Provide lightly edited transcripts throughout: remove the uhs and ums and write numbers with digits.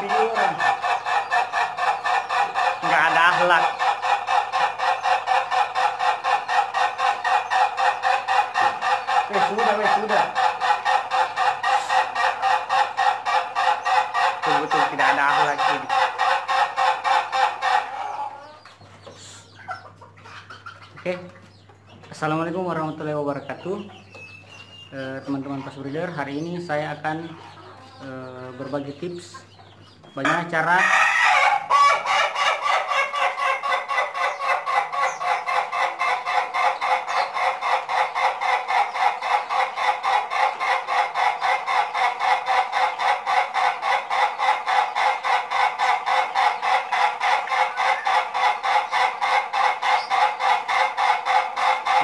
dulu orang. Nggak ada akhlak. Sudah. Betul-betul tidak ada akhlak ini. Oke. Assalamualaikum warahmatullahi wabarakatuh. Teman-teman Fast Breeder, hari ini saya akan berbagi tips bagaimana cara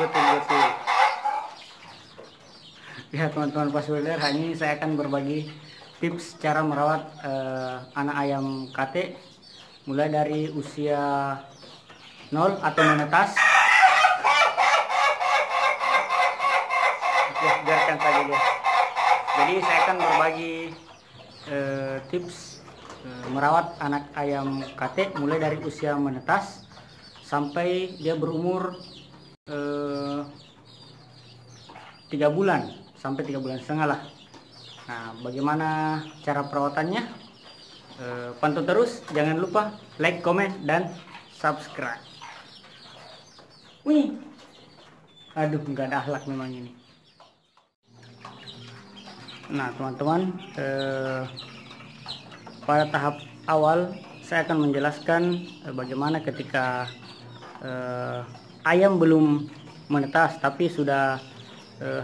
betul. Ya teman-teman Fast Breeder, hari ini saya akan berbagi tips cara merawat anak ayam KT mulai dari usia 0 atau menetas. Oke, biarkan saja dia. Jadi saya akan berbagi tips merawat anak ayam KT mulai dari usia menetas sampai dia berumur 3 bulan sampai 3 bulan setengah lah. Nah, bagaimana cara perawatannya? Pantau terus, jangan lupa like, komen, dan subscribe. Wih, aduh, nggak ada akhlak memang ini. Nah, teman-teman, pada tahap awal saya akan menjelaskan bagaimana ketika ayam belum menetas tapi sudah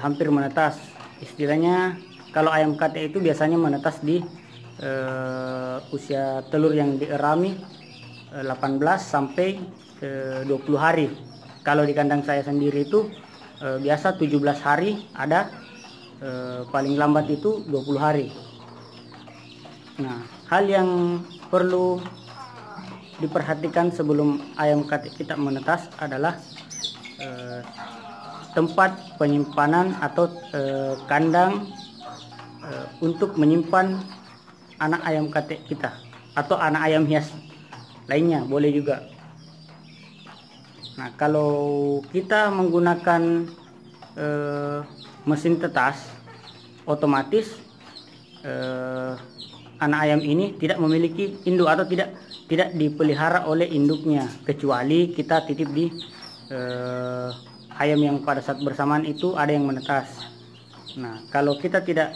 hampir menetas. Istilahnya kalau ayam KT itu biasanya menetas di usia telur yang dierami 18 sampai 20 hari. Kalau di kandang saya sendiri itu biasa 17 hari ada, paling lambat itu 20 hari. Nah, hal yang perlu diperhatikan sebelum ayam KT kita menetas adalah tempat penyimpanan atau kandang untuk menyimpan anak ayam KT kita atau anak ayam hias lainnya boleh juga. Nah, kalau kita menggunakan mesin tetas, otomatis anak ayam ini tidak memiliki induk atau tidak dipelihara oleh induknya, kecuali kita titip di ayam yang pada saat bersamaan itu ada yang menetas. Nah, kalau kita tidak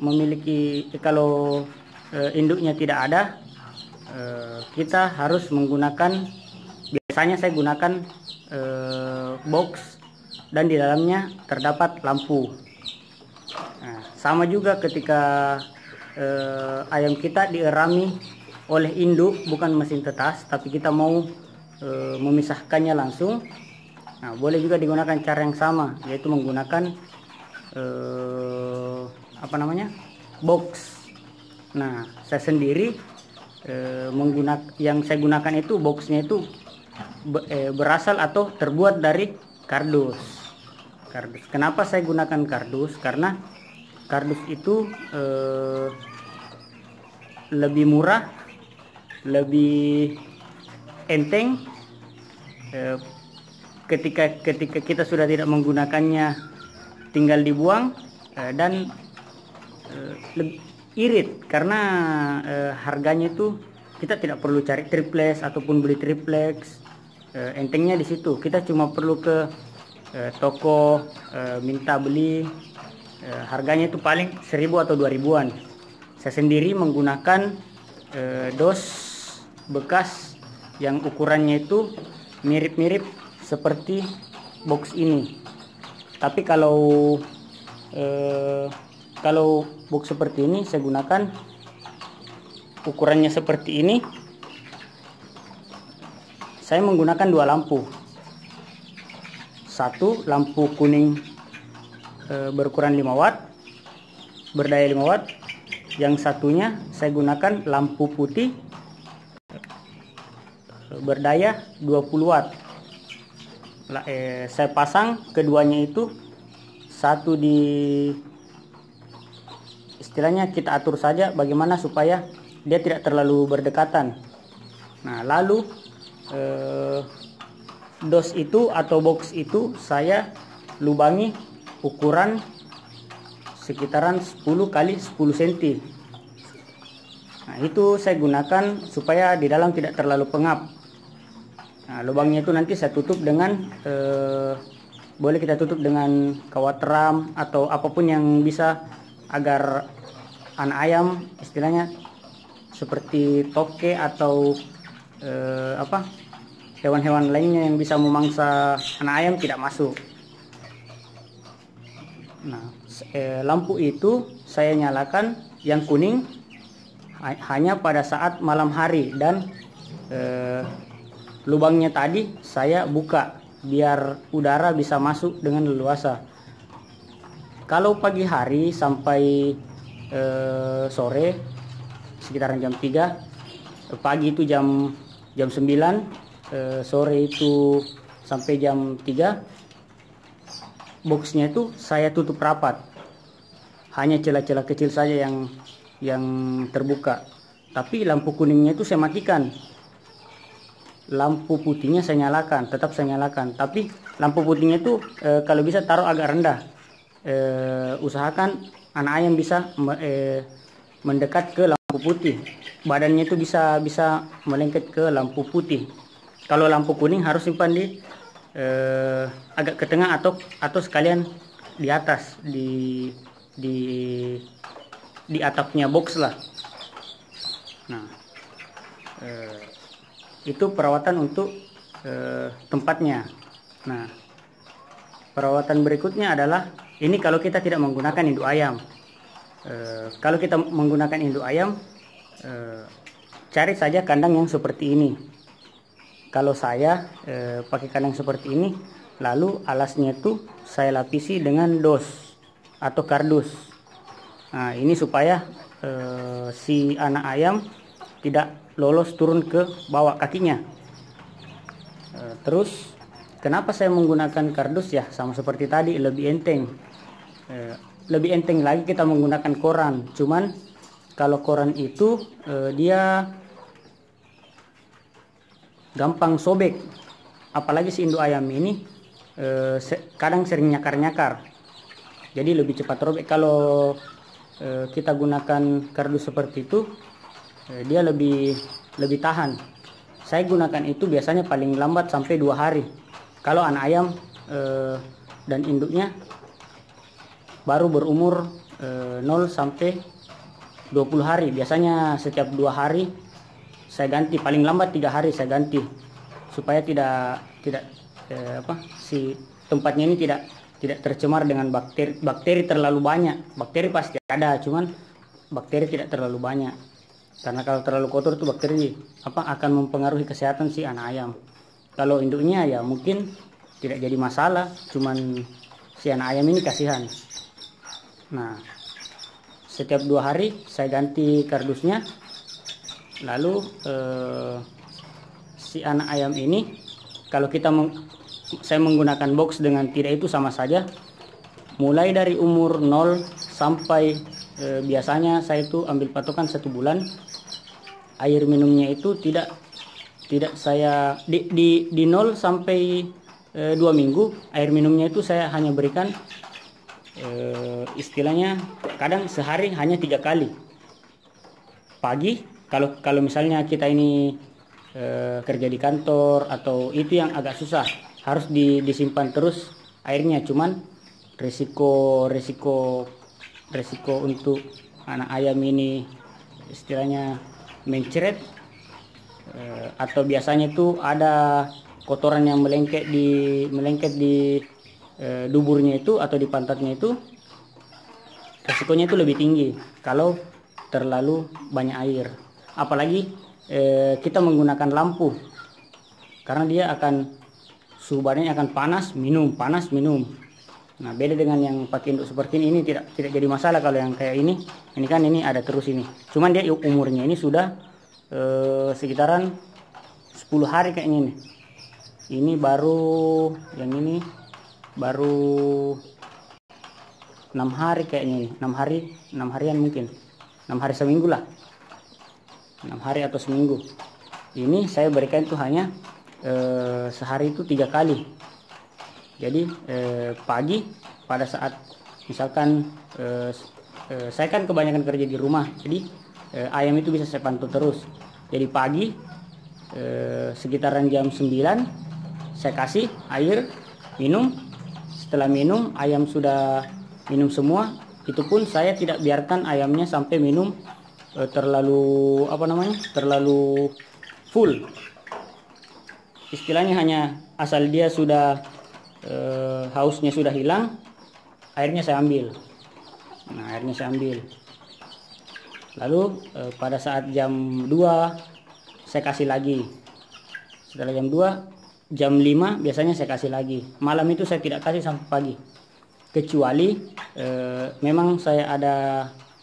memiliki, kalau induknya tidak ada, kita harus menggunakan, biasanya saya gunakan box dan di dalamnya terdapat lampu. Nah, sama juga ketika ayam kita dierami oleh induk, bukan mesin tetas, tapi kita mau memisahkannya langsung. Nah, boleh juga digunakan cara yang sama, yaitu menggunakan box. Nah, saya sendiri yang saya gunakan itu boxnya itu berasal atau terbuat dari kardus. Kenapa saya gunakan kardus? Karena kardus itu lebih murah, lebih enteng. Ketika kita sudah tidak menggunakannya, tinggal dibuang, dan lebih irit karena harganya itu kita tidak perlu cari triplex ataupun beli triplex. Entengnya di situ, kita cuma perlu ke toko, minta beli, harganya itu paling 1000 atau 2000-an. Saya sendiri menggunakan dos bekas yang ukurannya itu mirip-mirip seperti box ini. Tapi kalau box seperti ini saya gunakan ukurannya seperti ini. Saya menggunakan 2 lampu. Satu lampu kuning berukuran 5 watt, berdaya 5 watt. Yang satunya saya gunakan lampu putih berdaya 20 watt. Saya pasang keduanya itu satu di, istilahnya kita atur saja bagaimana supaya dia tidak terlalu berdekatan. Nah, lalu dos itu atau box itu saya lubangi ukuran sekitaran 10 kali 10 cm. Nah, itu saya gunakan supaya di dalam tidak terlalu pengap. Nah, lubangnya itu nanti saya tutup dengan boleh kita tutup dengan kawat ram atau apapun yang bisa agar anak ayam istilahnya seperti toke atau hewan-hewan lainnya yang bisa memangsa anak ayam tidak masuk. Nah, lampu itu saya nyalakan yang kuning hanya pada saat malam hari, dan lubangnya tadi saya buka biar udara bisa masuk dengan leluasa. Kalau pagi hari sampai sore sekitaran jam 3, pagi itu jam 9, sore itu sampai jam 3, boxnya itu saya tutup rapat. Hanya celah-celah kecil saja yang terbuka. Tapi lampu kuningnya itu saya matikan. Lampu putihnya saya nyalakan, tetap saya nyalakan. Tapi lampu putihnya itu kalau bisa taruh agak rendah. Usahakan anak ayam bisa mendekat ke lampu putih. Badannya itu bisa melengket ke lampu putih. Kalau lampu kuning harus simpan di agak ke tengah atau sekalian di atas di atapnya box lah. Nah, itu perawatan untuk tempatnya. Nah, perawatan berikutnya adalah ini kalau kita tidak menggunakan induk ayam. Kalau kita menggunakan induk ayam, cari saja kandang yang seperti ini. Kalau saya pakai kandang seperti ini, lalu alasnya itu saya lapisi dengan dos atau kardus. Nah, ini supaya si anak ayam tidak lolos turun ke bawah kakinya. Terus kenapa saya menggunakan kardus? Ya sama seperti tadi, lebih enteng. Lebih enteng lagi kita menggunakan koran. Cuman kalau koran itu dia gampang sobek. Apalagi si induk ayam ini kadang sering nyakar-nyakar. Jadi lebih cepat robek. Kalau kita gunakan kardus seperti itu, dia lebih tahan. Saya gunakan itu biasanya paling lambat sampai 2 hari. Kalau anak ayam dan induknya baru berumur 0 sampai 20 hari. Biasanya setiap 2 hari saya ganti, paling lambat 3 hari saya ganti, supaya tidak si tempatnya ini tidak tercemar dengan bakteri terlalu banyak. Bakteri pasti ada, cuman bakteri tidak terlalu banyak. Karena kalau terlalu kotor itu bakteri akan mempengaruhi kesehatan si anak ayam. Kalau induknya ya mungkin tidak jadi masalah, cuman si anak ayam ini kasihan. Nah, setiap 2 hari saya ganti kardusnya. Lalu si anak ayam ini kalau saya menggunakan box dengan tidak itu sama saja. Mulai dari umur 0 sampai biasanya saya itu ambil patokan 1 bulan. Air minumnya itu tidak saya di 0 sampai 2 minggu air minumnya itu saya hanya berikan istilahnya kadang sehari hanya 3 kali. Pagi kalau misalnya kita ini kerja di kantor atau itu yang agak susah, harus disimpan terus airnya. Cuman resiko untuk anak ayam ini istilahnya mencret, atau biasanya itu ada kotoran yang melengket di duburnya itu atau di pantatnya itu, resikonya itu lebih tinggi kalau terlalu banyak air. Apalagi kita menggunakan lampu, karena dia suhu badannya akan panas minum. Nah, beda dengan yang pakai induk seperti ini tidak jadi masalah. Kalau yang kayak ini kan ini ada terus ini. Cuman dia umurnya ini sudah sekitaran 10 hari kayaknya ini. Ini baru 6 hari kayaknya ini. 6 harian mungkin. 6 hari seminggu lah. 6 hari atau seminggu. Ini saya berikan itu hanya sehari itu 3 kali. Jadi pagi pada saat misalkan saya kan kebanyakan kerja di rumah, jadi ayam itu bisa saya pantau terus. Jadi pagi sekitaran jam 9 saya kasih air minum. Setelah minum, ayam sudah minum semua, itu pun saya tidak biarkan ayamnya sampai minum terlalu terlalu full. Istilahnya hanya asal dia sudah hausnya sudah hilang, airnya saya ambil. Nah, airnya saya ambil. Lalu pada saat jam 2 saya kasih lagi. Setelah jam 2, jam 5 biasanya saya kasih lagi. Malam itu saya tidak kasih sampai pagi. Kecuali memang saya ada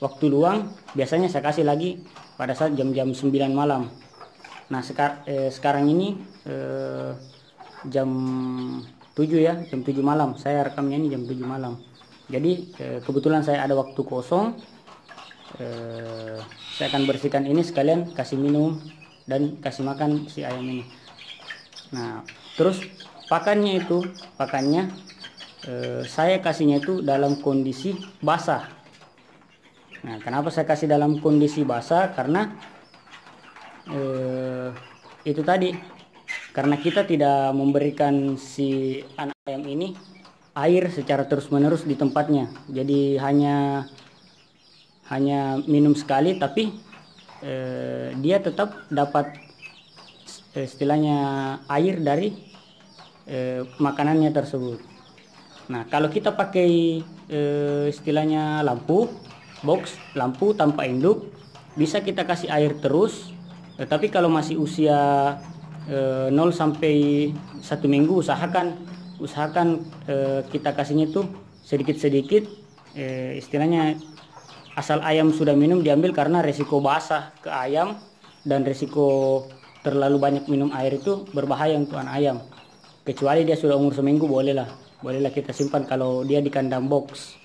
waktu luang, biasanya saya kasih lagi pada saat jam-jam 9 malam. Nah, sekarang ini jam 7 ya, jam 7 malam. Saya rekamnya ini jam 7 malam. Jadi kebetulan saya ada waktu kosong. Saya akan bersihkan ini sekalian kasih minum dan kasih makan si ayam ini. Nah, terus pakannya saya kasihnya itu dalam kondisi basah. Nah, kenapa saya kasih dalam kondisi basah? Karena itu tadi, karena kita tidak memberikan si anak ayam ini air secara terus-menerus di tempatnya. Jadi hanya minum sekali, tapi dia tetap dapat istilahnya air dari makanannya tersebut. Nah, kalau kita pakai istilahnya box lampu tanpa induk, bisa kita kasih air terus. Tapi kalau masih usia 0 sampai 1 minggu, usahakan kita kasihnya itu sedikit-sedikit, istilahnya asal ayam sudah minum diambil, karena resiko basah ke ayam dan resiko terlalu banyak minum air itu berbahaya untuk anak ayam. Kecuali dia sudah umur seminggu, bolehlah kita simpan. Kalau dia di kandang box,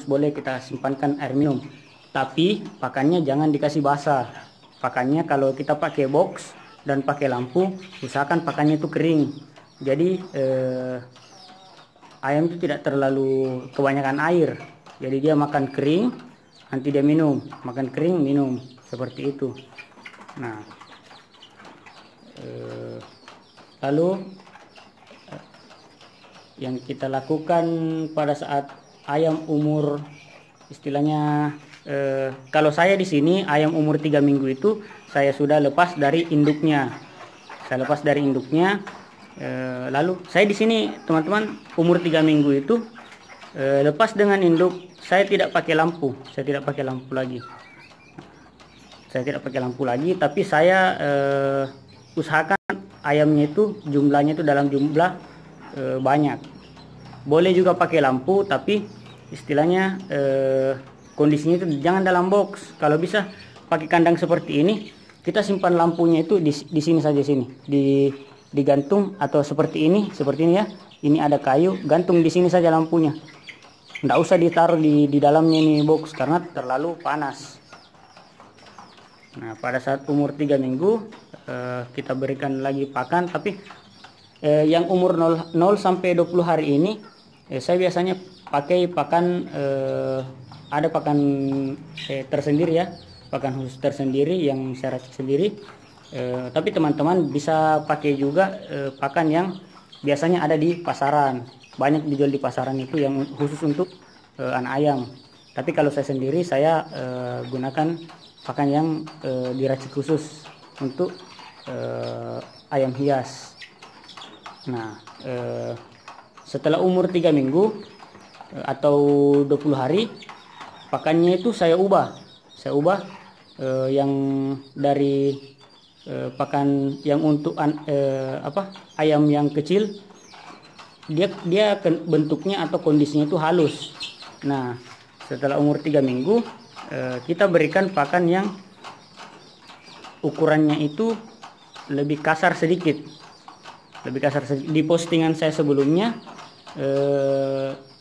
boleh kita simpankan air minum. Tapi pakannya jangan dikasih basah. Pakannya kalau kita pakai box dan pakai lampu, usahakan pakannya itu kering. Jadi ayam itu tidak terlalu kebanyakan air. Jadi dia makan kering, nanti dia minum, makan kering, minum, seperti itu. Nah, lalu yang kita lakukan pada saat ayam umur istilahnya kalau saya di sini ayam umur 3 minggu itu saya sudah lepas dari induknya. Lalu saya di sini teman-teman umur 3 minggu itu lepas dengan induk. Saya tidak pakai lampu lagi. Tapi saya usahakan ayamnya itu jumlahnya itu dalam jumlah banyak. Boleh juga pakai lampu, tapi istilahnya kondisinya itu jangan dalam box. Kalau bisa pakai kandang seperti ini, kita simpan lampunya itu di sini saja, digantung, atau seperti ini ya. Ini ada kayu, gantung di sini saja lampunya. Nggak usah ditaruh di dalamnya ini box, karena terlalu panas. Nah, pada saat umur 3 minggu kita berikan lagi pakan. Tapi yang umur 0 sampai 20 hari ini saya biasanya pakai pakan, ada pakan tersendiri ya, pakan khusus tersendiri yang saya racik sendiri. Tapi teman-teman bisa pakai juga pakan yang biasanya ada di pasaran. Banyak dijual di pasaran itu yang khusus untuk anak ayam. Tapi kalau saya sendiri, saya gunakan pakan yang diracik khusus untuk ayam hias. Nah, setelah umur 3 minggu atau 20 hari, pakannya itu saya ubah yang dari pakan yang untuk ayam yang kecil, dia bentuknya atau kondisinya itu halus. Nah, setelah umur 3 minggu kita berikan pakan yang ukurannya itu lebih kasar sedikit. Di postingan saya sebelumnya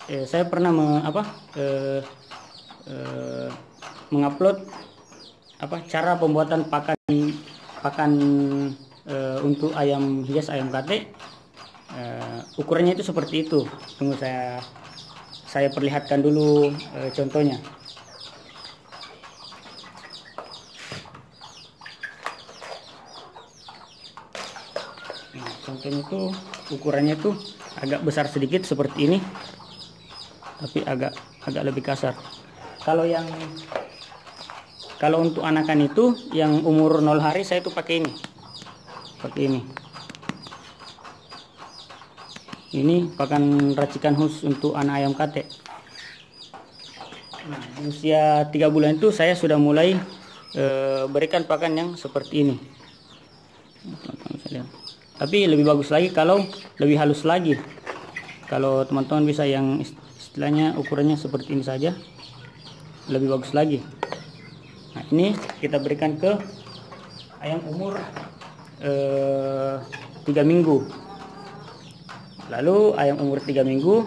saya pernah mengupload cara pembuatan pakan untuk ayam hias, ayam kate. Ukurannya itu seperti itu. Tunggu saya perlihatkan dulu contohnya. Nah, contohnya itu ukurannya itu agak besar sedikit seperti ini, tapi agak lebih kasar. Kalau untuk anakan itu yang umur 0 hari saya tuh pakai ini. Ini pakan racikan khusus untuk anak ayam kate. Nah, di usia 3 bulan itu saya sudah mulai berikan pakan yang seperti ini. Tapi lebih bagus lagi kalau lebih halus lagi. Kalau teman-teman bisa yang istilahnya ukurannya seperti ini saja, lebih bagus lagi. Nah, ini kita berikan ke ayam umur 3 minggu. Lalu ayam umur 3 minggu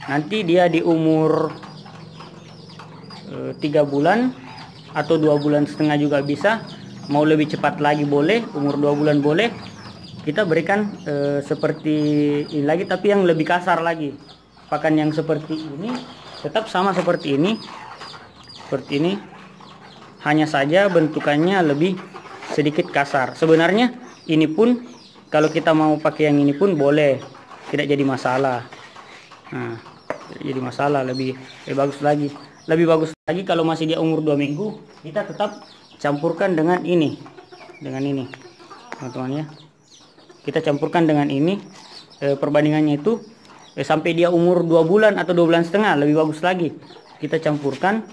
nanti dia di umur 3 bulan atau 2 bulan setengah juga bisa. Mau lebih cepat lagi boleh, umur 2 bulan boleh. Kita berikan seperti ini lagi, tapi yang lebih kasar lagi. Pakan yang seperti ini tetap sama seperti ini. Seperti ini. Hanya saja bentukannya lebih sedikit kasar. Sebenarnya ini pun kalau kita mau pakai yang ini pun boleh, tidak jadi masalah. Nah, tidak jadi masalah, lebih bagus lagi. Lebih bagus lagi kalau masih dia umur 2 minggu, kita tetap campurkan dengan ini, teman-teman ya. Kita campurkan dengan ini. Perbandingannya itu sampai dia umur 2 bulan atau 2 bulan setengah, lebih bagus lagi. Kita campurkan,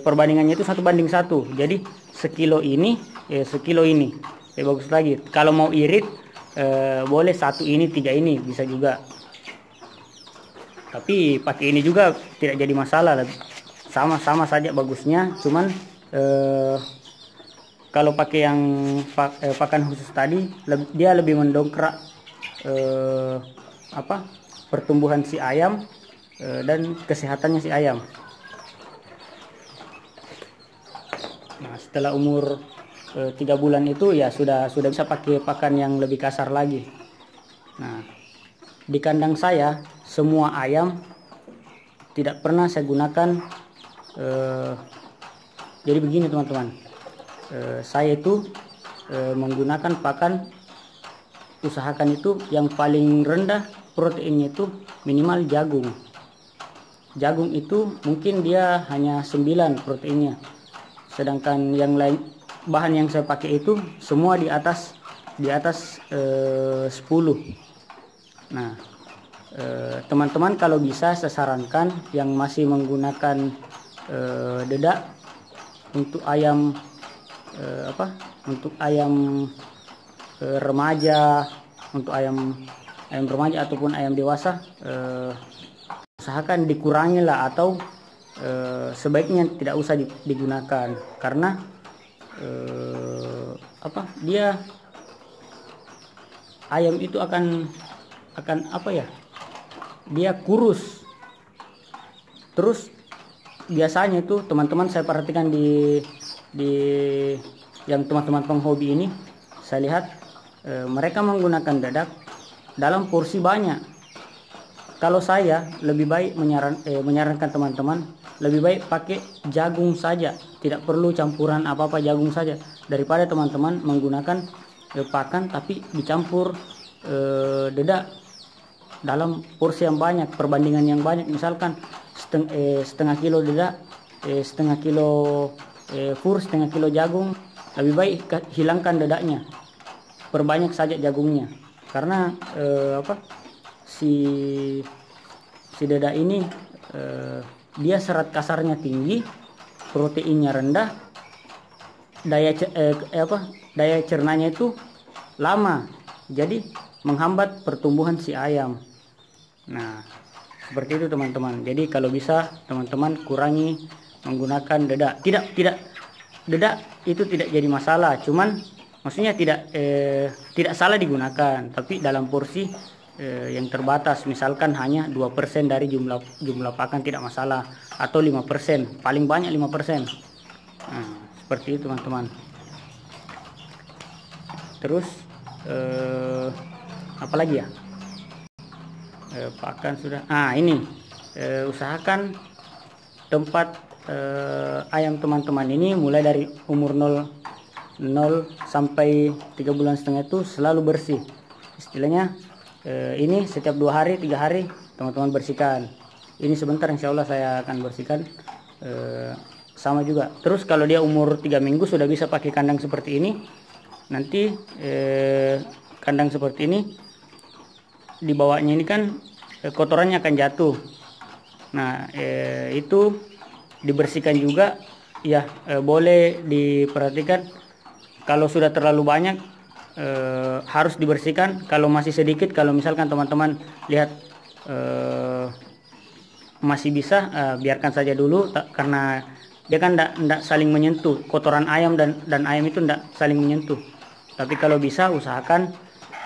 perbandingannya itu 1:1. Jadi sekilo ini, sekilo ini, lebih bagus lagi. Kalau mau irit, boleh 1 ini 3 ini bisa juga. Tapi pakai ini juga tidak jadi masalah, sama saja bagusnya. Cuman kalau pakai yang pakan khusus tadi, dia lebih mendongkrak pertumbuhan si ayam dan kesehatannya si ayam. Nah, setelah umur 3 bulan itu ya sudah bisa pakai pakan yang lebih kasar lagi. Nah, di kandang saya semua ayam tidak pernah saya gunakan. Jadi begini teman-teman, saya itu menggunakan pakan, usahakan itu yang paling rendah proteinnya itu minimal jagung. Jagung itu mungkin dia hanya 9 proteinnya, sedangkan yang lain bahan yang saya pakai itu semua di atas 10. Nah, teman-teman kalau bisa saya sarankan yang masih menggunakan dedak untuk ayam remaja, untuk ayam remaja ataupun ayam dewasa, usahakan dikurangi lah, atau sebaiknya tidak usah digunakan, karena dia ayam itu akan dia kurus. Terus biasanya itu teman-teman saya perhatikan di yang teman-teman penghobi ini, saya lihat mereka menggunakan dadak dalam porsi banyak. Kalau saya lebih baik menyarankan teman-teman lebih baik pakai jagung saja, tidak perlu campuran apa-apa, jagung saja, daripada teman-teman menggunakan pakan tapi dicampur dedak dalam porsi yang banyak, perbandingan yang banyak. Misalkan setengah kilo dedak, setengah kilo fur, setengah kilo jagung. Lebih baik hilangkan dedaknya, perbanyak saja jagungnya, karena si dedak ini dia serat kasarnya tinggi, proteinnya rendah, daya cernanya itu lama, jadi menghambat pertumbuhan si ayam. Nah, seperti itu teman-teman. Jadi kalau bisa teman-teman kurangi menggunakan dedak. Tidak dedak itu tidak jadi masalah, cuman maksudnya tidak salah digunakan, tapi dalam porsi yang terbatas, misalkan hanya 2% dari jumlah pakan tidak masalah, atau 5%, paling banyak 5%. Nah, seperti itu teman-teman. Terus apa lagi ya? Pakan sudah. Ini usahakan tempat ayam teman-teman ini mulai dari umur 0 sampai 3,5 bulan itu selalu bersih. Istilahnya ini setiap 2 hari 3 hari teman-teman bersihkan. Ini sebentar, insya Allah saya akan bersihkan. Sama juga. Terus kalau dia umur 3 minggu sudah bisa pakai kandang seperti ini. Nanti kandang seperti ini di bawahnya ini kan kotorannya akan jatuh. Nah itu dibersihkan juga ya. Boleh diperhatikan kalau sudah terlalu banyak harus dibersihkan. Kalau masih sedikit, kalau misalkan teman-teman lihat masih bisa, biarkan saja dulu, karena dia kan tidak saling menyentuh. Kotoran ayam dan ayam itu tidak saling menyentuh. Tapi kalau bisa usahakan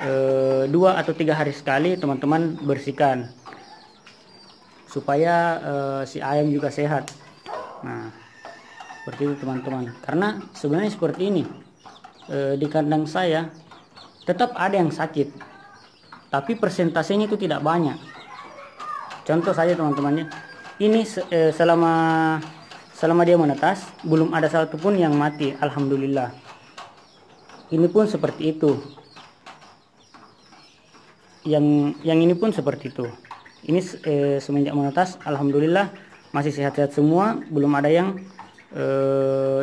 2 atau 3 hari sekali teman-teman bersihkan, supaya si ayam juga sehat. Nah seperti itu teman-teman. Karena sebenarnya seperti ini, di kandang saya tetap ada yang sakit, tapi persentasenya itu tidak banyak. Contoh saja teman-temannya, ini selama dia menetas belum ada satupun yang mati, alhamdulillah. Ini pun seperti itu. Yang ini pun seperti itu. Ini semenjak menetas alhamdulillah masih sehat-sehat semua, belum ada yang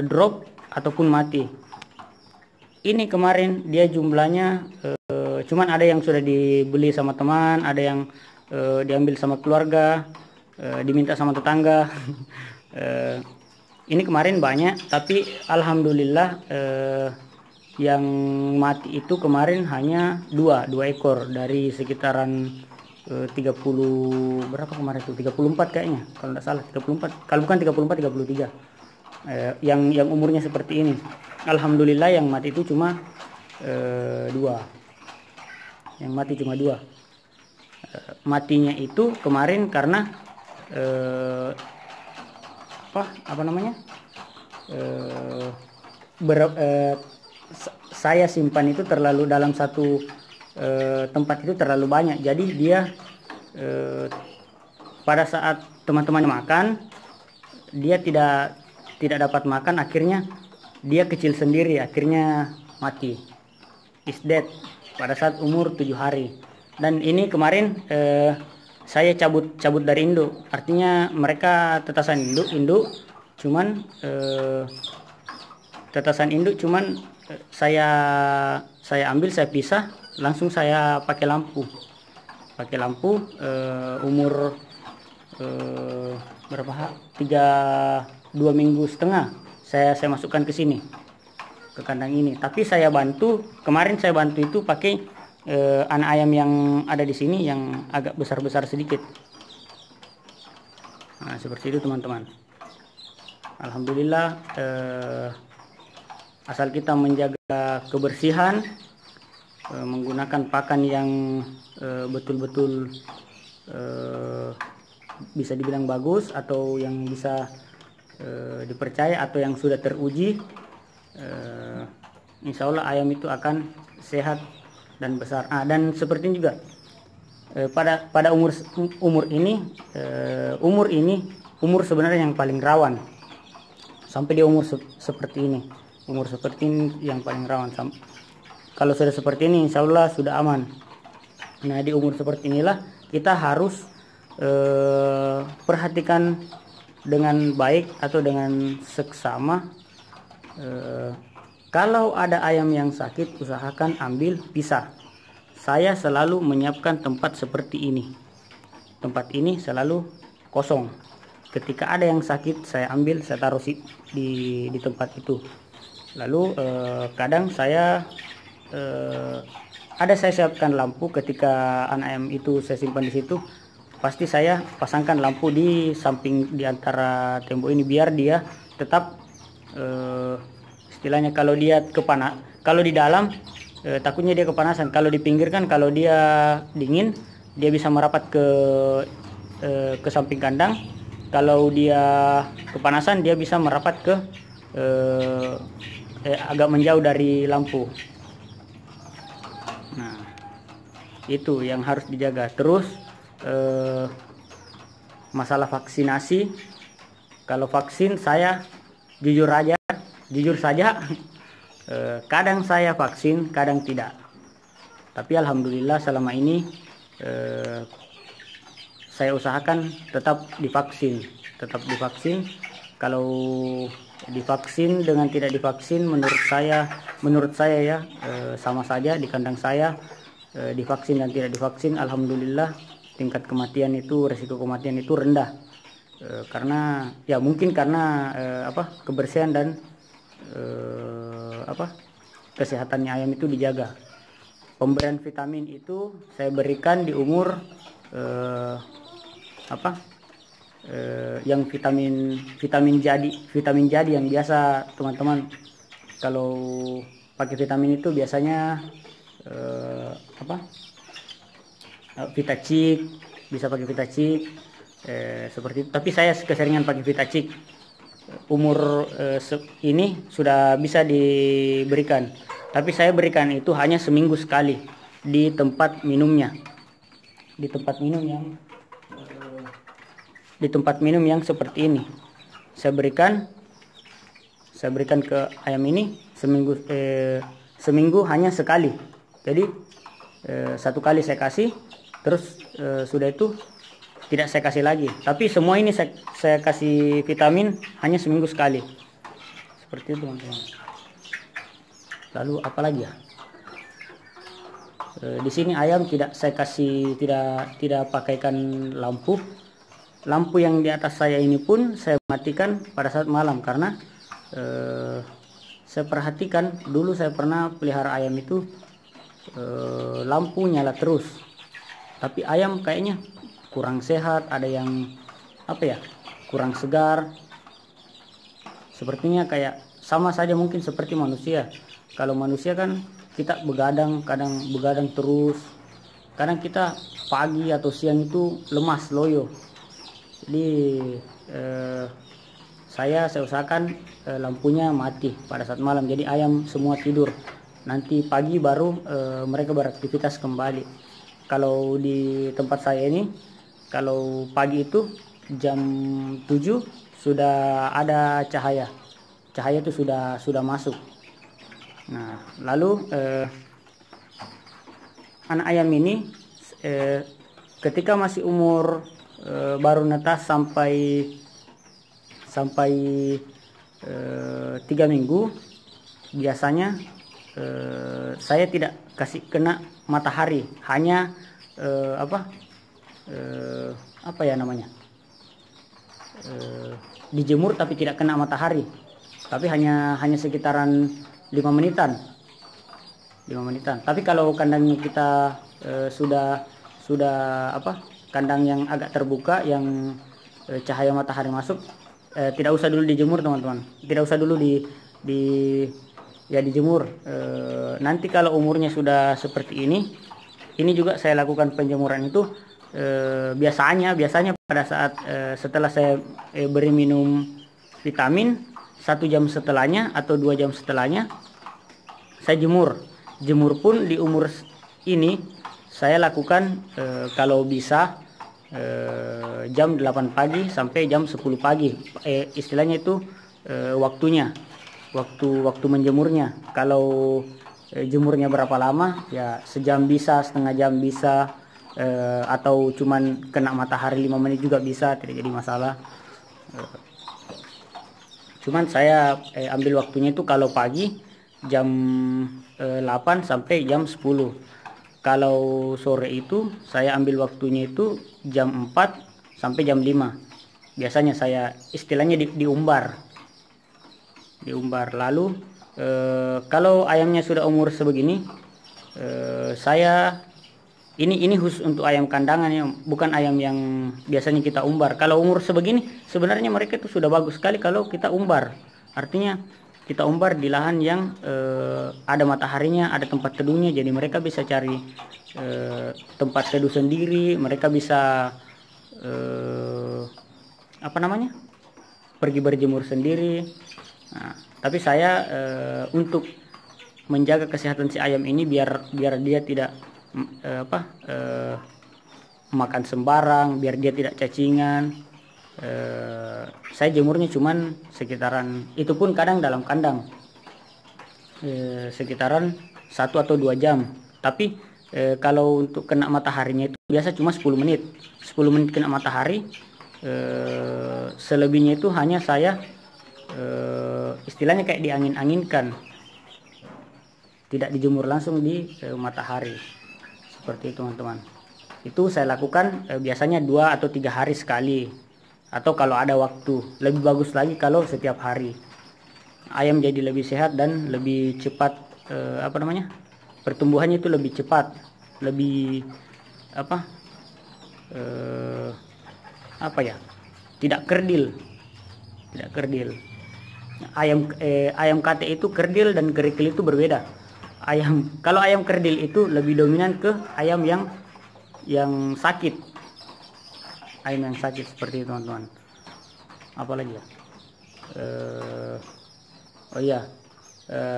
drop ataupun mati. Ini kemarin dia jumlahnya cuman ada yang sudah dibeli sama teman, ada yang diambil sama keluarga, diminta sama tetangga. Ini kemarin banyak, tapi alhamdulillah yang mati itu kemarin hanya 2 ekor dari sekitaran 30 berapa kemarin itu, 34 kayaknya kalau tidak salah, 34, kalau bukan 34 33, yang umurnya seperti ini. Alhamdulillah yang mati itu cuma 2, yang mati cuma 2. Matinya itu kemarin karena apa namanya, saya simpan itu terlalu dalam satu tempat itu terlalu banyak, jadi dia pada saat teman-teman makan dia tidak dapat makan, akhirnya dia kecil sendiri, akhirnya mati, is dead pada saat umur 7 hari. Dan ini kemarin saya cabut dari induk, artinya mereka tetasan induk cuman tetasan induk cuman saya ambil, saya pisah, langsung saya pakai lampu umur berapa 2 minggu setengah saya masukkan ke sini, ke kandang ini. Tapi kemarin saya bantu itu pakai anak ayam yang ada di sini yang agak besar sedikit. Nah seperti itu teman-teman. Alhamdulillah, asal kita menjaga kebersihan, menggunakan pakan yang betul-betul bisa dibilang bagus, atau yang bisa dipercaya, atau yang sudah teruji, insya Allah ayam itu akan sehat dan besar. Dan seperti ini juga pada umur ini sebenarnya yang paling rawan. Sampai di umur seperti ini yang paling rawan. Kalau sudah seperti ini insya Allah sudah aman. Nah di umur seperti inilah kita harus perhatikan dengan baik atau dengan seksama. Kalau ada ayam yang sakit, usahakan ambil pisah. Saya selalu menyiapkan tempat seperti ini. Tempat ini selalu kosong. Ketika ada yang sakit, saya ambil, saya taruh di tempat itu. Lalu kadang saya saya siapkan lampu. Ketika anak ayam itu saya simpan di situ, pasti saya pasangkan lampu di samping, di antara tembok ini, biar dia tetap istilahnya kalau dia kalau di dalam takutnya dia kepanasan. Kalau di pinggir kan kalau dia dingin dia bisa merapat ke samping kandang. Kalau dia kepanasan dia bisa merapat ke agak menjauh dari lampu. Nah, itu yang harus dijaga. Terus masalah vaksinasi, kalau vaksin saya jujur saja kadang saya vaksin, kadang tidak. Tapi alhamdulillah selama ini saya usahakan tetap divaksin. Kalau divaksin dengan tidak divaksin, menurut saya ya sama saja di kandang saya. Divaksin dan tidak divaksin, alhamdulillah tingkat kematian itu, resiko kematian itu rendah. Karena ya mungkin karena kebersihan dan kesehatannya ayam itu dijaga. Pemberian vitamin itu saya berikan di umur yang vitamin jadi yang biasa teman-teman kalau pakai vitamin itu biasanya Vitacik, bisa pakai Vitacik seperti itu. Tapi saya keseringan pakai Vitacik. Umur ini sudah bisa diberikan, tapi saya berikan itu hanya seminggu sekali di tempat minumnya, di tempat minum yang seperti ini. Saya berikan ke ayam ini seminggu hanya sekali. Jadi satu kali saya kasih, terus sudah itu tidak saya kasih lagi. Tapi semua ini saya kasih vitamin hanya seminggu sekali. Seperti itu teman-teman. Lalu apa lagi ya? Di sini ayam tidak saya kasih, tidak pakaikan lampu. Lampu yang di atas saya ini pun saya matikan pada saat malam karena saya perhatikan dulu saya pernah pelihara ayam itu lampu nyala terus. Tapi ayam kayaknya kurang sehat, ada yang kurang segar. Sepertinya kayak sama saja mungkin seperti manusia. Kalau manusia kan kita kadang begadang terus, kadang kita pagi atau siang itu lemas loyo. Jadi saya usahakan lampunya mati pada saat malam, jadi ayam semua tidur. Nanti pagi baru mereka beraktivitas kembali. Kalau di tempat saya ini, kalau pagi itu jam 7 sudah ada cahaya itu sudah masuk. Nah, lalu anak ayam ini ketika masih umur baru netas sampai 3 minggu, biasanya saya tidak kasih kena matahari, hanya dijemur tapi tidak kena matahari, tapi hanya sekitaran 5 menitan. Tapi kalau kandangnya kita sudah kandang yang agak terbuka, yang cahaya matahari masuk, tidak usah dulu dijemur teman-teman, tidak usah dulu dijemur. Nanti kalau umurnya sudah seperti ini juga saya lakukan penjemuran itu biasanya pada saat setelah saya beri minum vitamin, 1 jam setelahnya atau 2 jam setelahnya saya jemur pun di umur ini saya lakukan kalau bisa jam 8 pagi sampai jam 10 pagi, istilahnya itu waktunya, waktu menjemurnya. Kalau jemurnya berapa lama, ya sejam bisa, setengah jam bisa, atau cuman kena matahari 5 menit juga bisa, tidak jadi masalah. Cuman saya ambil waktunya itu kalau pagi jam 8 sampai jam 10. Kalau sore itu saya ambil waktunya itu jam 4 sampai jam 5. Biasanya saya istilahnya diumbar. Lalu kalau ayamnya sudah umur sebegini, saya ini khusus untuk ayam kandangan ya, bukan ayam yang biasanya kita umbar. Kalau umur sebegini sebenarnya mereka itu sudah bagus sekali kalau kita umbar. Artinya kita umbar di lahan yang ada mataharinya, ada tempat teduhnya, jadi mereka bisa cari tempat teduh sendiri, mereka bisa pergi berjemur sendiri. Nah, tapi saya untuk menjaga kesehatan si ayam ini biar dia tidak makan sembarang, biar dia tidak cacingan, saya jemurnya cuman sekitaran, itu pun kadang dalam kandang, sekitaran 1 atau 2 jam. Tapi kalau untuk kena mataharinya itu biasa cuma 10 menit kena matahari. Selebihnya itu hanya saya istilahnya kayak diangin-anginkan, tidak dijemur langsung di matahari, seperti itu teman-teman. Itu saya lakukan biasanya 2 atau 3 hari sekali, atau kalau ada waktu. Lebih bagus lagi kalau setiap hari. Ayam jadi lebih sehat dan lebih cepat, pertumbuhannya itu lebih cepat, lebih tidak kerdil. Ayam kate itu kerdil dan kerikil itu berbeda. Kalau ayam kerdil itu lebih dominan ke ayam yang sakit. Ayam yang sakit seperti itu teman-teman. Apalagi ya?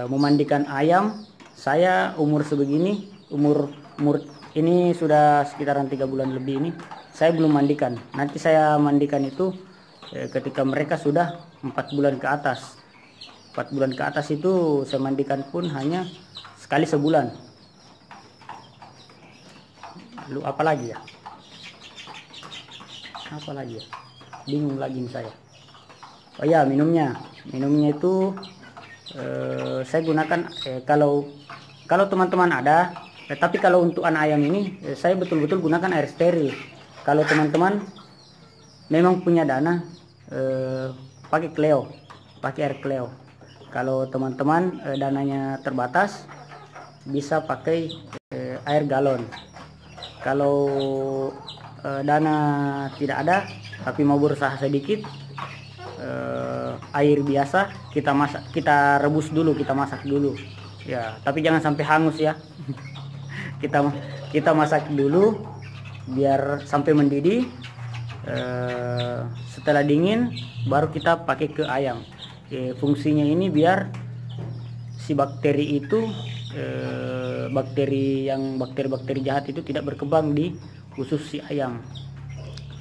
Memandikan ayam, saya umur sebegini, umur ini sudah sekitaran 3 bulan lebih ini, saya belum mandikan. Nanti saya mandikan itu ketika mereka sudah 4 bulan ke atas. 4 bulan ke atas itu saya mandikan pun hanya sekali sebulan. Lalu apalagi ya? Bingung lagi nih saya. Oh ya, minumnya itu saya gunakan kalau teman-teman ada, tapi kalau untuk anak ayam ini saya betul-betul gunakan air steril. Kalau teman-teman memang punya dana, pakai air Cleo. Kalau teman-teman dananya terbatas, bisa pakai air galon. Kalau dana tidak ada tapi mau berusaha sedikit, air biasa kita rebus dulu, kita masak dulu ya, tapi jangan sampai hangus ya. kita masak dulu biar sampai mendidih. Setelah dingin baru kita pakai ke ayam. Fungsinya ini biar si bakteri itu, bakteri jahat itu tidak berkembang di usus si ayam.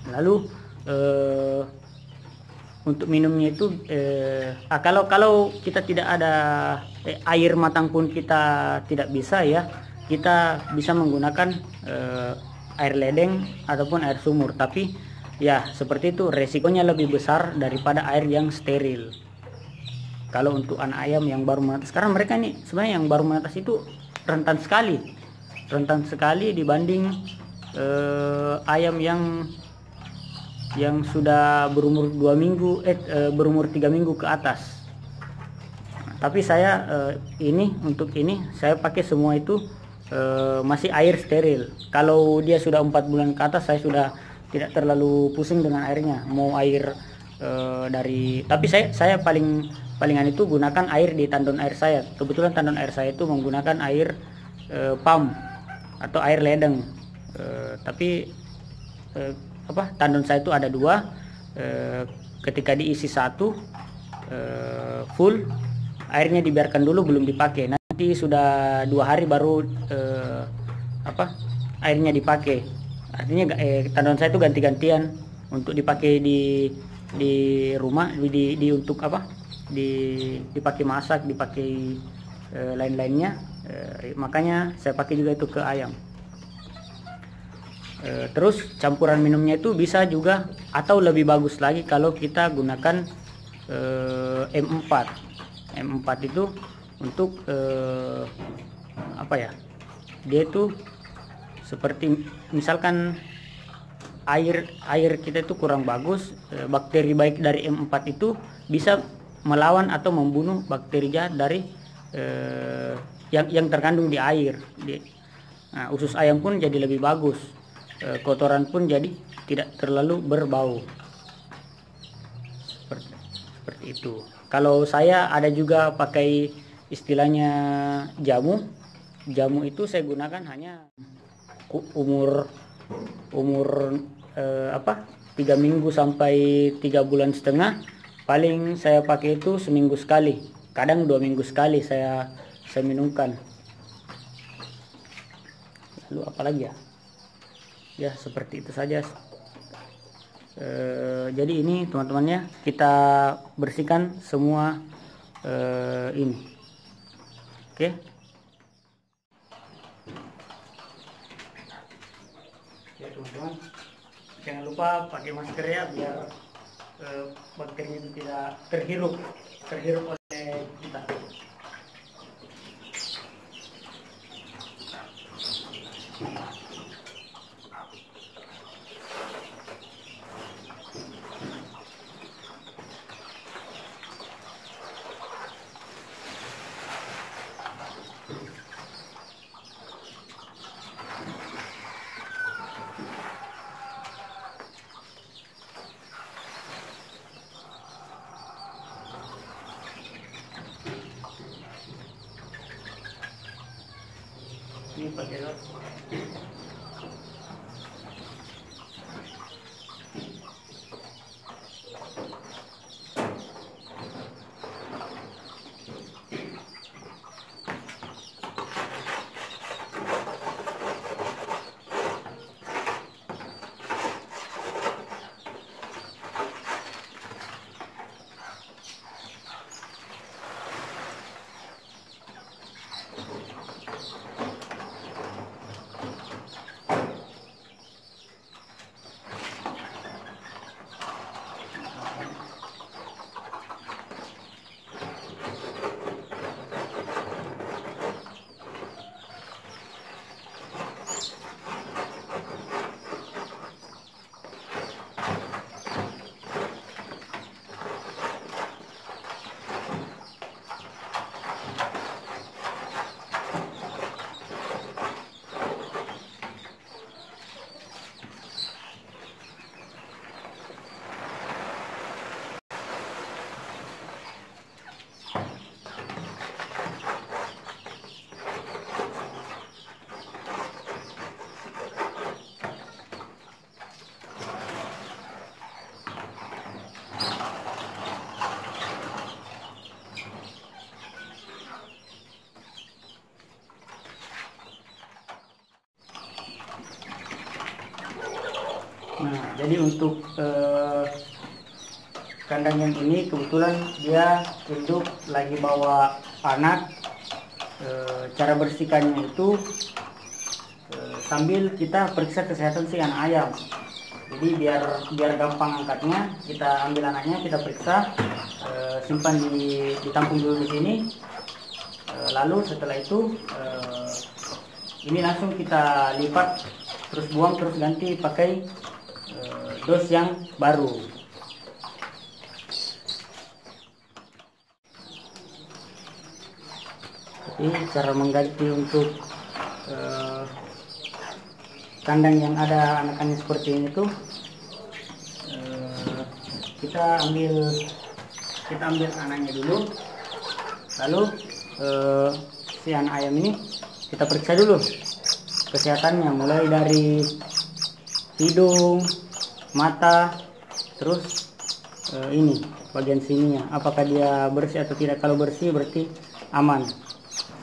Lalu untuk minumnya itu kalau kita tidak ada air matang pun kita tidak bisa ya, kita bisa menggunakan air ledeng ataupun air sumur. Tapi ya seperti itu, resikonya lebih besar daripada air yang steril. Kalau untuk anak ayam yang baru menetas, sekarang mereka nih sebenarnya yang baru menetas itu rentan sekali dibanding ayam yang sudah berumur 3 minggu ke atas. Tapi saya untuk ini saya pakai semua itu masih air steril. Kalau dia sudah 4 bulan ke atas, saya sudah tidak terlalu pusing dengan airnya, mau air tapi saya palingan itu gunakan air di tandon air saya. Kebetulan tandon air saya itu menggunakan air pump atau air ledeng. Tapi tandon saya itu ada 2. Ketika diisi 1 full, airnya dibiarkan dulu, belum dipakai. Nanti sudah 2 hari baru airnya dipakai. Artinya tandon saya itu ganti-gantian untuk dipakai di rumah, dipakai masak, dipakai lain-lainnya. Makanya saya pakai juga itu ke ayam. Terus campuran minumnya itu bisa juga, atau lebih bagus lagi kalau kita gunakan M4 itu untuk dia itu seperti misalkan air kita itu kurang bagus, bakteri baik dari M4 itu bisa melawan atau membunuh bakteri jahat dari yang terkandung di air. Nah, usus ayam pun jadi lebih bagus, kotoran pun jadi tidak terlalu berbau, seperti itu. Kalau saya ada juga pakai istilahnya jamu. Jamu itu saya gunakan hanya umur 3 minggu sampai 3,5 bulan. Paling saya pakai itu seminggu sekali, kadang 2 minggu sekali saya minumkan. Lalu apalagi ya seperti itu saja. Jadi ini teman-temannya, kita bersihkan semua ini. Oke. Ya teman-teman, jangan lupa pakai masker ya, biar bakteri itu tidak terhirup oleh kita. Ini pakai rok. Nah, jadi untuk kandang yang ini kebetulan dia induk lagi bawa anak. Cara bersihkannya itu sambil kita periksa kesehatan si anak ayam. Jadi biar gampang angkatnya, kita ambil anaknya, kita periksa, simpan ditampung dulu di sini. Lalu setelah itu ini langsung kita lipat, terus buang, terus ganti pakai dos yang baru. Jadi cara mengganti untuk kandang yang ada anakannya seperti ini tuh, kita ambil anaknya dulu, lalu si anak ayam ini kita periksa dulu kesehatannya, mulai dari hidung, mata, terus ini bagian sininya, apakah dia bersih atau tidak. Kalau bersih berarti aman,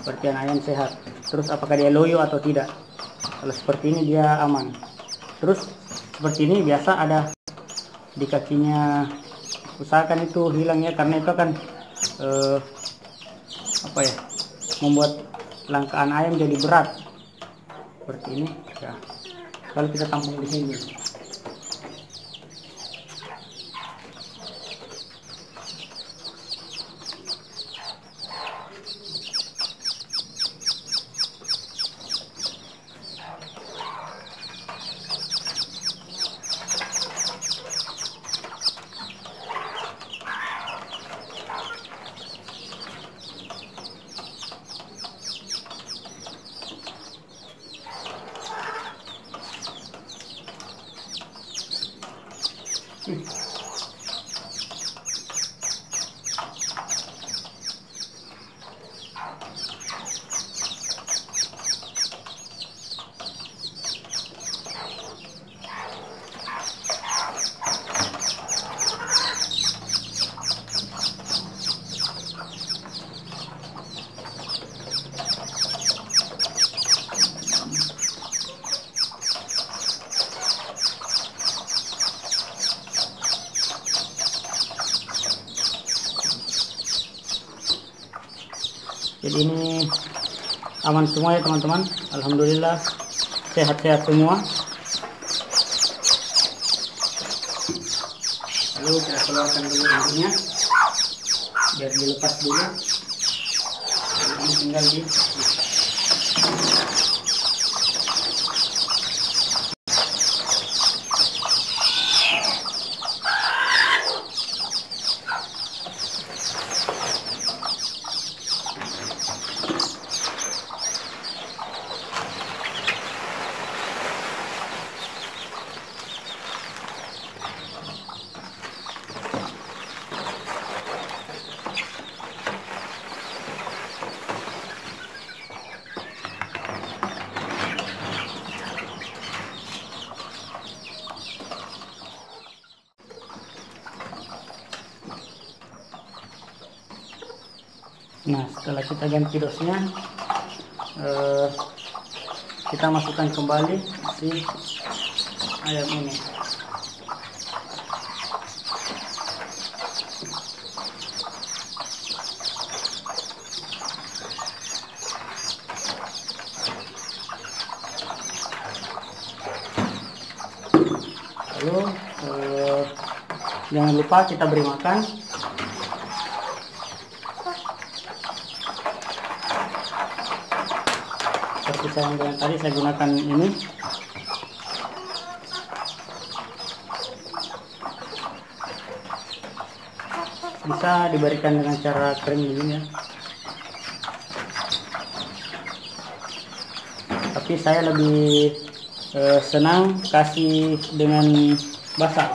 berarti anak ayam sehat. Terus apakah dia loyo atau tidak. Kalau seperti ini dia aman. Terus seperti ini biasa ada di kakinya, usahakan itu hilang ya, karena itu akan membuat langkaan ayam jadi berat. Seperti ini ya. Lalu kita tampung di sini. Jadi ini aman semua ya teman-teman, alhamdulillah sehat-sehat semua. Lalu kita keluarkan dulu induknya biar dilepas dulu. Ini tinggal di Nah, setelah kita ganti dosnya, kita masukkan kembali si ayam ini. Lalu jangan lupa kita beri makan. Seperti saya bilang tadi, saya gunakan ini. Bisa diberikan dengan cara kering begini ya. Tapi saya lebih senang kasih dengan basah.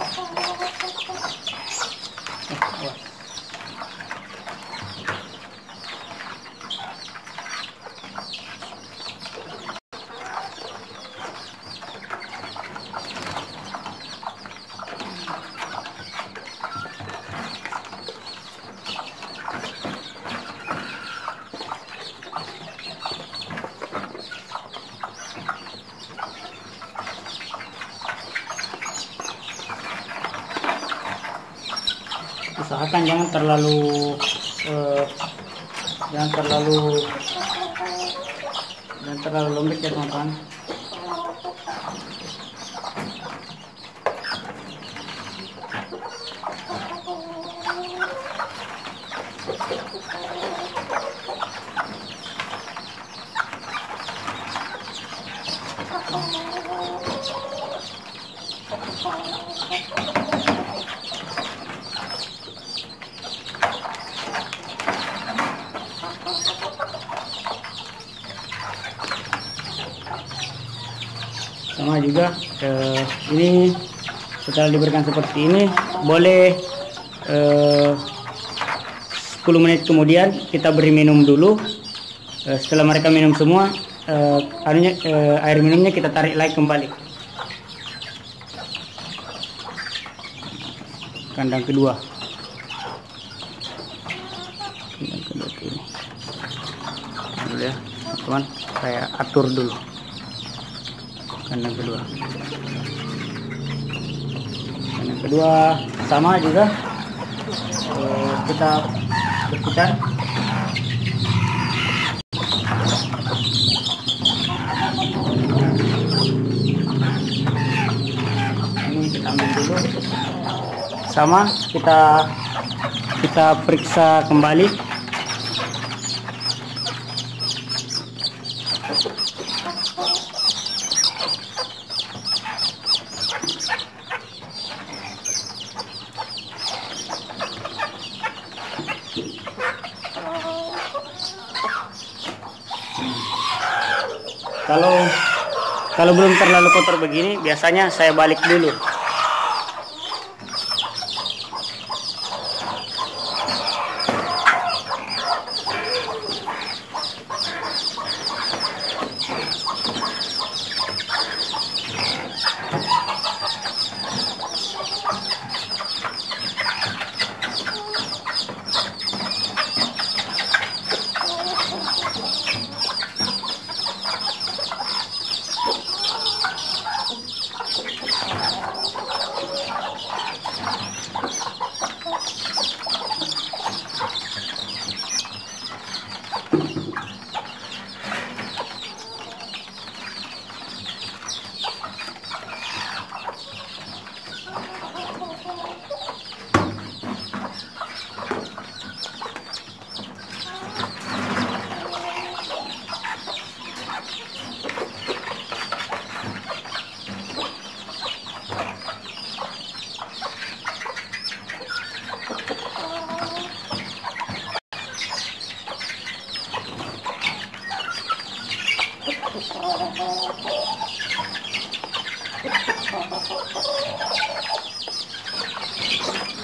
Usahakan jangan terlalu lembek ya teman-teman. Sama juga ini setelah diberikan seperti ini, boleh 10 menit kemudian kita beri minum dulu. Setelah mereka minum semua, air minumnya kita tarik lagi kembali. Kandang kedua. Ini. Dulu ya, teman, saya atur dulu. Kandang kedua sama juga, kita bersihkan. Ini kita ambil dulu, sama kita periksa kembali. Kalau belum terlalu kotor begini, biasanya saya balik dulu.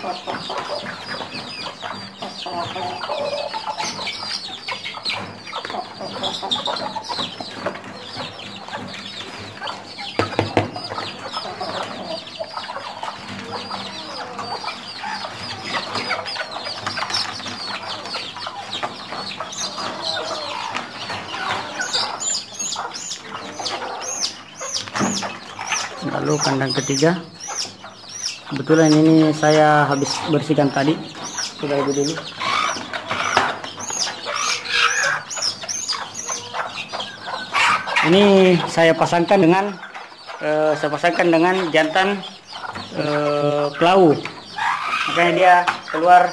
Lalu kandang ketiga, kebetulan ini saya habis bersihkan tadi, sudah ibu dulu. Ini saya pasangkan dengan jantan kelau, makanya dia keluar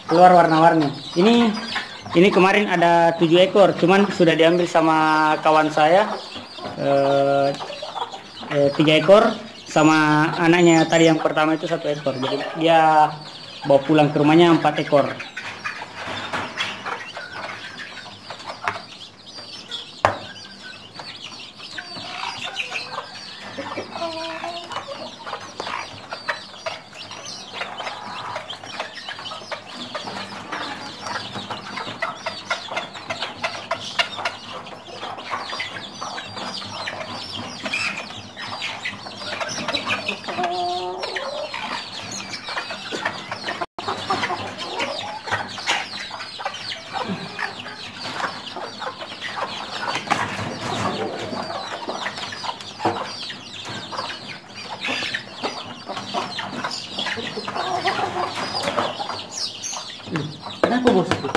warna-warni. Ini kemarin ada 7 ekor, cuman sudah diambil sama kawan saya 3 ekor, sama anaknya tadi yang pertama itu 1 ekor. Jadi dia bawa pulang ke rumahnya 4 ekor. Kenapa bosku?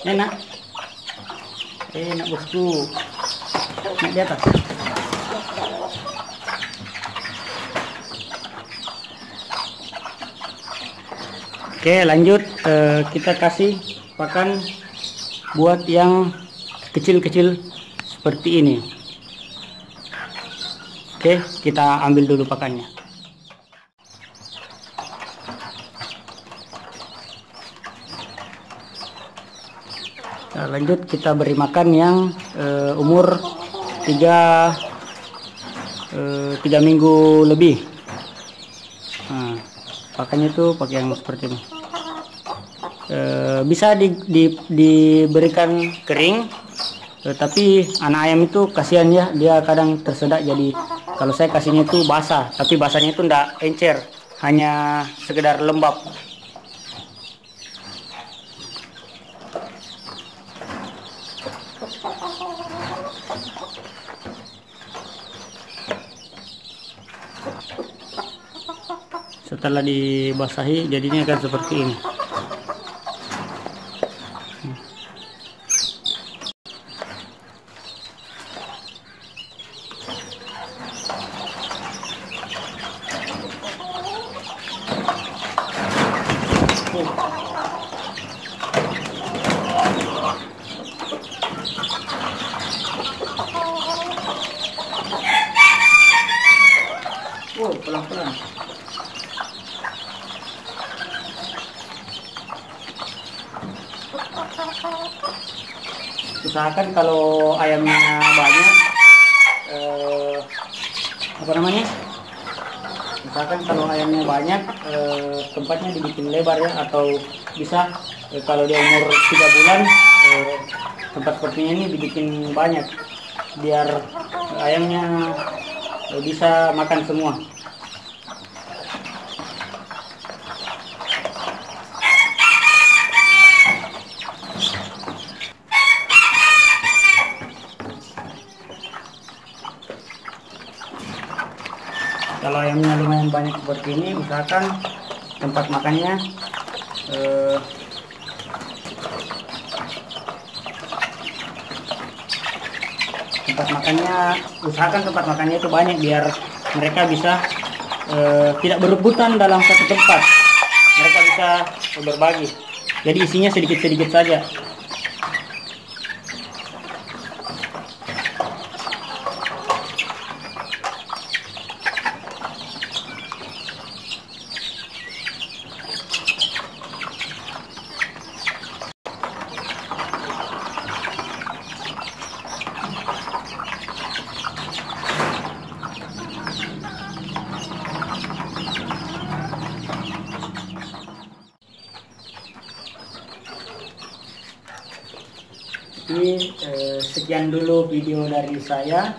Enak bosku. Naik di atas. Oke, lanjut. Kita kasih pakan buat yang kecil-kecil seperti ini. Oke, kita ambil dulu pakannya. Nah, lanjut kita beri makan yang umur 3 minggu lebih. Nah, pakannya tuh pakai yang seperti ini. Bisa diberikan kering, tapi anak ayam itu kasihan ya, dia kadang tersedak. Jadi kalau saya kasihnya itu basah, tapi basahnya itu enggak encer, hanya sekedar lembab. Setelah dibasahi jadinya akan seperti ini. Pelan-pelan. Usahakan kalau ayamnya banyak, usahakan kalau ayamnya banyak, tempatnya dibikin lebar ya, atau bisa kalau dia umur 3 bulan, tempat sepertinya ini dibikin banyak biar ayamnya bisa makan semua. Kalau ayamnya lumayan banyak seperti ini, usahakan tempat makannya usahakan tempat makannya itu banyak biar mereka bisa tidak berebutan dalam satu tempat. Mereka bisa berbagi. Jadi isinya sedikit-sedikit saja. sekian dulu video dari saya.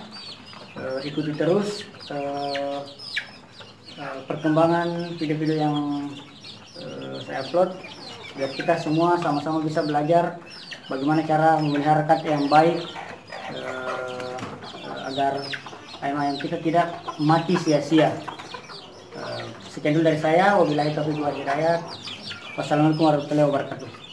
Ikuti terus perkembangan video-video yang saya upload, biar kita semua sama-sama bisa belajar bagaimana cara memelihara kat yang baik, agar ayam-ayam kita tidak mati sia-sia. Sekian dulu dari saya. Wabillahi taufiq wal hidayah. Wassalamualaikum warahmatullahi wabarakatuh.